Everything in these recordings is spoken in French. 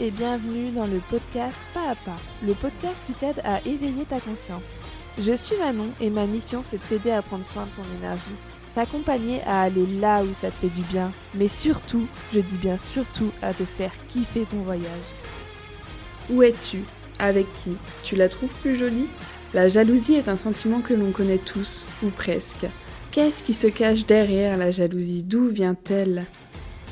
et bienvenue dans le podcast Pas à Pas, le podcast qui t'aide à éveiller ta conscience. Je suis Manon et ma mission c'est de t'aider à prendre soin de ton énergie, t'accompagner à aller là où ça te fait du bien, mais surtout, je dis bien surtout, à te faire kiffer ton voyage. Où es-tu? Avec qui? Tu la trouves plus jolie? La jalousie est un sentiment que l'on connaît tous, ou presque. Qu'est-ce qui se cache derrière la jalousie? D'où vient-elle?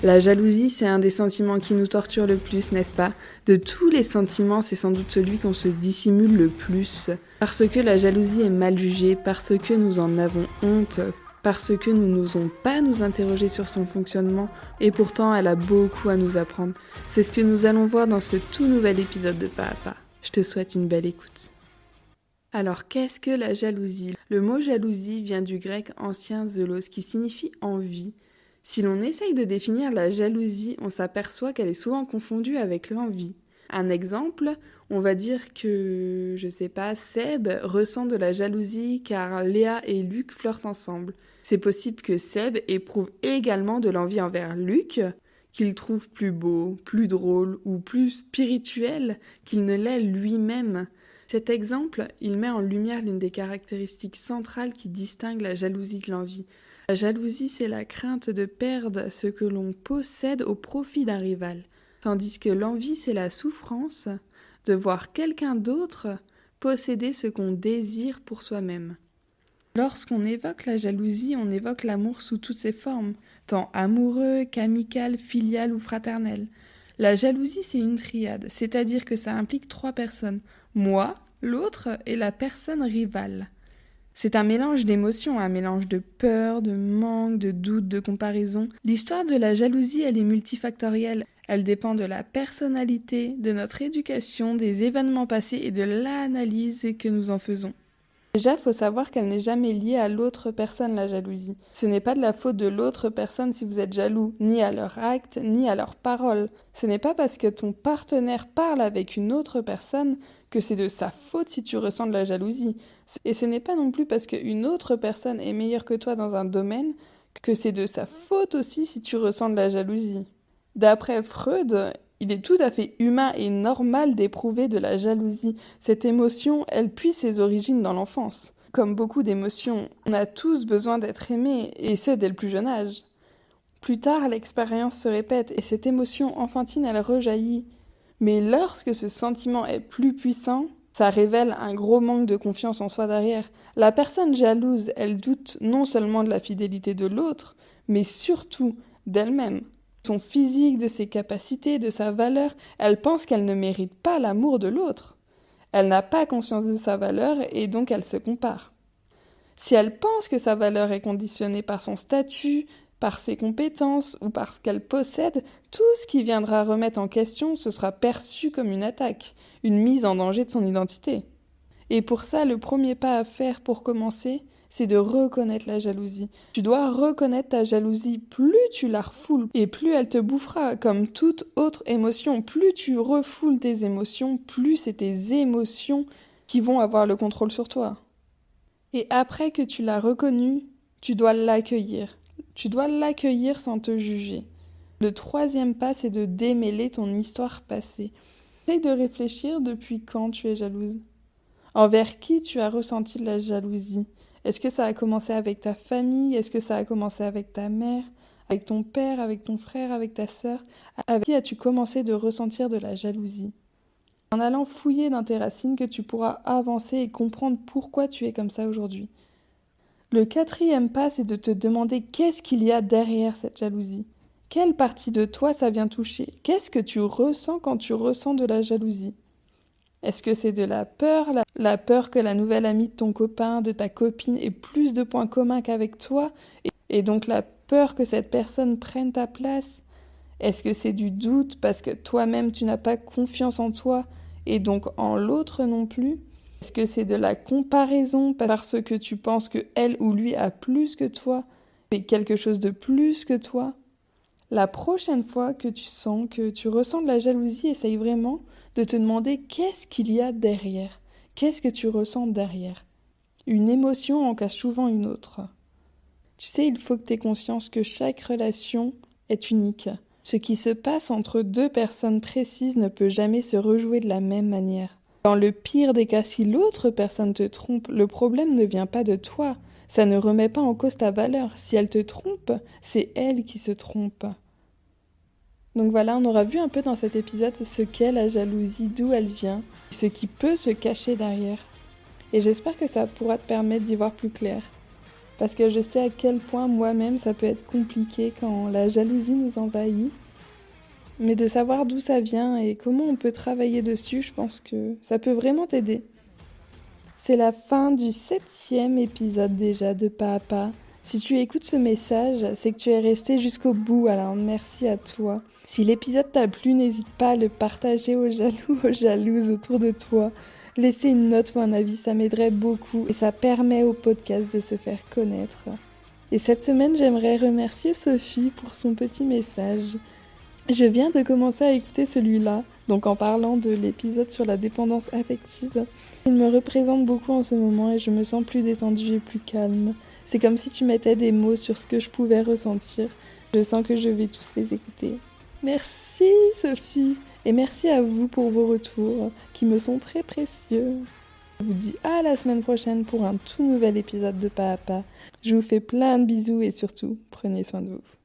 La jalousie, c'est un des sentiments qui nous torture le plus, n'est-ce pas? De tous les sentiments, c'est sans doute celui qu'on se dissimule le plus. Parce que la jalousie est mal jugée, parce que nous en avons honte, parce que nous n'osons pas nous interroger sur son fonctionnement, et pourtant elle a beaucoup à nous apprendre. C'est ce que nous allons voir dans ce tout nouvel épisode de Pas à Pas. Je te souhaite une belle écoute. Alors, qu'est-ce que la jalousie? Le mot jalousie vient du grec ancien zélos, qui signifie envie. Si l'on essaye de définir la jalousie, on s'aperçoit qu'elle est souvent confondue avec l'envie. Un exemple, on va dire que, Seb ressent de la jalousie car Léa et Luc flirtent ensemble. C'est possible que Seb éprouve également de l'envie envers Luc, qu'il trouve plus beau, plus drôle ou plus spirituel qu'il ne l'est lui-même. Cet exemple, il met en lumière l'une des caractéristiques centrales qui distinguent la jalousie de l'envie. La jalousie, c'est la crainte de perdre ce que l'on possède au profit d'un rival, tandis que l'envie, c'est la souffrance de voir quelqu'un d'autre posséder ce qu'on désire pour soi-même. Lorsqu'on évoque la jalousie, on évoque l'amour sous toutes ses formes, tant amoureux qu'amical, filial ou fraternel. La jalousie, c'est une triade, c'est-à-dire que ça implique 3 personnes, moi, l'autre et la personne rivale. C'est un mélange d'émotions, un mélange de peur, de manque, de doute, de comparaison. L'histoire de la jalousie, elle est multifactorielle. Elle dépend de la personnalité, de notre éducation, des événements passés et de l'analyse que nous en faisons. Déjà, il faut savoir qu'elle n'est jamais liée à l'autre personne, la jalousie. Ce n'est pas de la faute de l'autre personne si vous êtes jaloux, ni à leurs actes, ni à leurs paroles. Ce n'est pas parce que ton partenaire parle avec une autre personne que c'est de sa faute si tu ressens de la jalousie. Et ce n'est pas non plus parce qu'une autre personne est meilleure que toi dans un domaine que c'est de sa faute aussi si tu ressens de la jalousie. D'après Freud, il est tout à fait humain et normal d'éprouver de la jalousie. Cette émotion, elle puise ses origines dans l'enfance. Comme beaucoup d'émotions, on a tous besoin d'être aimés, et ce dès le plus jeune âge. Plus tard, l'expérience se répète et cette émotion enfantine, elle rejaillit. Mais lorsque ce sentiment est plus puissant, ça révèle un gros manque de confiance en soi derrière. La personne jalouse, elle doute non seulement de la fidélité de l'autre, mais surtout d'elle-même. Son physique, de ses capacités, de sa valeur, elle pense qu'elle ne mérite pas l'amour de l'autre. Elle n'a pas conscience de sa valeur et donc elle se compare. Si elle pense que sa valeur est conditionnée par son statut, par ses compétences ou par ce qu'elle possède, tout ce qui viendra remettre en question, ce sera perçu comme une attaque, une mise en danger de son identité. Et pour ça, le premier pas à faire pour commencer, c'est de reconnaître la jalousie. Tu dois reconnaître ta jalousie. Plus tu la refoules et plus elle te bouffera, comme toute autre émotion. Plus tu refoules tes émotions, plus c'est tes émotions qui vont avoir le contrôle sur toi. Et après que tu l'as reconnue, tu dois l'accueillir. Tu dois l'accueillir sans te juger. Le 3e pas, c'est de démêler ton histoire passée. Essaye de réfléchir depuis quand tu es jalouse. Envers qui tu as ressenti de la jalousie? Est-ce que ça a commencé avec ta famille? Est-ce que ça a commencé avec ta mère? Avec ton père? Avec ton frère? Avec ta sœur? Avec qui as-tu commencé de ressentir de la jalousie? En allant fouiller dans tes racines que tu pourras avancer et comprendre pourquoi tu es comme ça aujourd'hui. Le 4e pas, c'est de te demander qu'est-ce qu'il y a derrière cette jalousie. Quelle partie de toi ça vient toucher? Qu'est-ce que tu ressens quand tu ressens de la jalousie? Est-ce que c'est de la peur, la peur que la nouvelle amie de ton copain, de ta copine ait plus de points communs qu'avec toi, et donc la peur que cette personne prenne ta place? Est-ce que c'est du doute parce que toi-même tu n'as pas confiance en toi, et donc en l'autre non plus? Est-ce que c'est de la comparaison parce que tu penses que elle ou lui a plus que toi, fait quelque chose de plus que toi? La prochaine fois que tu sens que tu ressens de la jalousie, essaye vraiment de te demander qu'est-ce qu'il y a derrière. Qu'est-ce que tu ressens derrière? Une émotion en cache souvent une autre. Tu sais, il faut que tu aies conscience que chaque relation est unique. Ce qui se passe entre deux personnes précises ne peut jamais se rejouer de la même manière. Dans le pire des cas, si l'autre personne te trompe, le problème ne vient pas de toi. Ça ne remet pas en cause ta valeur. Si elle te trompe, c'est elle qui se trompe. Donc voilà, on aura vu un peu dans cet épisode ce qu'est la jalousie, d'où elle vient, ce qui peut se cacher derrière. Et j'espère que ça pourra te permettre d'y voir plus clair. Parce que je sais à quel point moi-même ça peut être compliqué quand la jalousie nous envahit. Mais de savoir d'où ça vient et comment on peut travailler dessus, je pense que ça peut vraiment t'aider. C'est la fin du 7e épisode déjà de Pas à Pas. Si tu écoutes ce message, c'est que tu es resté jusqu'au bout, alors merci à toi. Si l'épisode t'a plu, n'hésite pas à le partager aux jaloux, aux jalouses autour de toi. Laisser une note ou un avis, ça m'aiderait beaucoup et ça permet au podcast de se faire connaître. Et cette semaine, j'aimerais remercier Sophie pour son petit message. Je viens de commencer à écouter celui-là, donc en parlant de l'épisode sur la dépendance affective. Il me représente beaucoup en ce moment et je me sens plus détendue et plus calme. C'est comme si tu mettais des mots sur ce que je pouvais ressentir. Je sens que je vais tous les écouter. Merci Sophie et merci à vous pour vos retours qui me sont très précieux. Je vous dis à la semaine prochaine pour un tout nouvel épisode de Pas à Pas. Je vous fais plein de bisous et surtout, prenez soin de vous.